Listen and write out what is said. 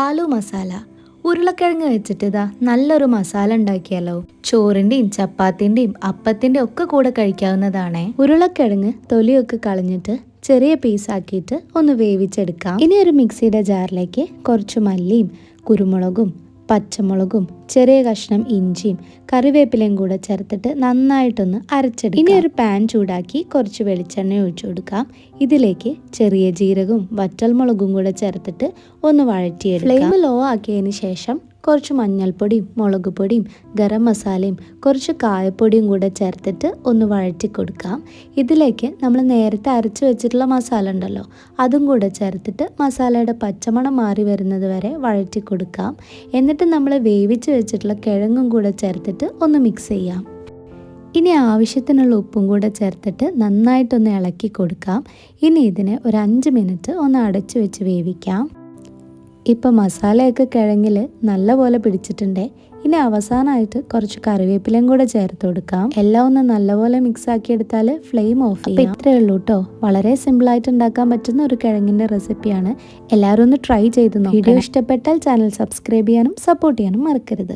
ആലു മസാല. ഉരുളക്കിഴങ്ങ് വെച്ചിട്ട് ഇതാ നല്ലൊരു മസാല ഉണ്ടാക്കിയാലോ. ചോറിൻ്റെയും ചപ്പാത്തിൻ്റെയും അപ്പത്തിൻ്റെയും ഒക്കെ കൂടെ കഴിക്കാവുന്നതാണേ. ഉരുളക്കിഴങ്ങ് തൊലിയൊക്കെ കളഞ്ഞിട്ട് ചെറിയ പീസാക്കിയിട്ട് ഒന്ന് വേവിച്ചെടുക്കാം. ഇനി ഒരു മിക്സിയുടെ ജാറിലേക്ക് കുറച്ച് മല്ലിയും കുരുമുളകും പച്ചമുളകും ചെറിയ കഷ്ണം ഇഞ്ചിയും കറിവേപ്പിലയും കൂടെ ചേർത്തിട്ട് നന്നായിട്ടൊന്ന് അരച്ചെടുക്കാം. ഇനി ഒരു പാൻ ചൂടാക്കി കുറച്ച് വെളിച്ചെണ്ണ ഒഴിച്ചു കൊടുക്കാം. ഇതിലേക്ക് ചെറിയ ജീരകവും വറ്റൽമുളകും കൂടെ ചേർത്തിട്ട് ഒന്ന് വഴറ്റിയെടുക്കാം. ഫ്ലെയിം ലോ ആക്കിയതിന് ശേഷം കുറച്ച് മഞ്ഞൾപ്പൊടിയും മുളക് പൊടിയും ഗരം മസാലയും കുറച്ച് കായപ്പൊടിയും കൂടെ ചേർത്തിട്ട് ഒന്ന് വഴറ്റി കൊടുക്കാം. ഇതിലേക്ക് നമ്മൾ നേരത്തെ അരച്ച് വെച്ചിട്ടുള്ള മസാല ഉണ്ടല്ലോ, അതും കൂടെ ചേർത്തിട്ട് മസാലയുടെ പച്ചമണം മാറി വരുന്നത് വരെ വഴറ്റി കൊടുക്കാം. എന്നിട്ട് നമ്മൾ വേവിച്ച് വെച്ചിട്ടുള്ള കിഴങ്ങും കൂടെ ചേർത്തിട്ട് ഒന്ന് മിക്സ് ചെയ്യാം. ഇനി ആവശ്യത്തിനുള്ള ഉപ്പും കൂടെ ചേർത്തിട്ട് നന്നായിട്ടൊന്ന് ഇളക്കി കൊടുക്കാം. ഇനി ഇതിനെ ഒരു 5 മിനിറ്റ് ഒന്ന് അടച്ചു വെച്ച് വേവിക്കാം. ഇപ്പം മസാലയൊക്കെ കിഴങ്ങിൽ നല്ലപോലെ പിടിച്ചിട്ടുണ്ട്. ഇനി അവസാനമായിട്ട് കുറച്ച് കറിവേപ്പിലയും കൂടെ ചേർത്ത് കൊടുക്കാം. എല്ലാം ഒന്ന് നല്ലപോലെ മിക്സ് ആക്കി എടുത്താൽ ഫ്ലെയിം ഓഫ് ചെയ്യാം. അപ്പം ഇത്രയേ ഉള്ളൂ കേട്ടോ. വളരെ സിമ്പിളായിട്ട് ഉണ്ടാക്കാൻ പറ്റുന്ന ഒരു കിഴങ്ങിൻ്റെ റെസിപ്പിയാണ്. എല്ലാവരും ഒന്ന് ട്രൈ ചെയ്ത് നോക്കണം. വീഡിയോ ഇഷ്ടപ്പെട്ടാൽ ചാനൽ സബ്സ്ക്രൈബ് ചെയ്യാനും സപ്പോർട്ട് ചെയ്യാനും മറക്കരുത്.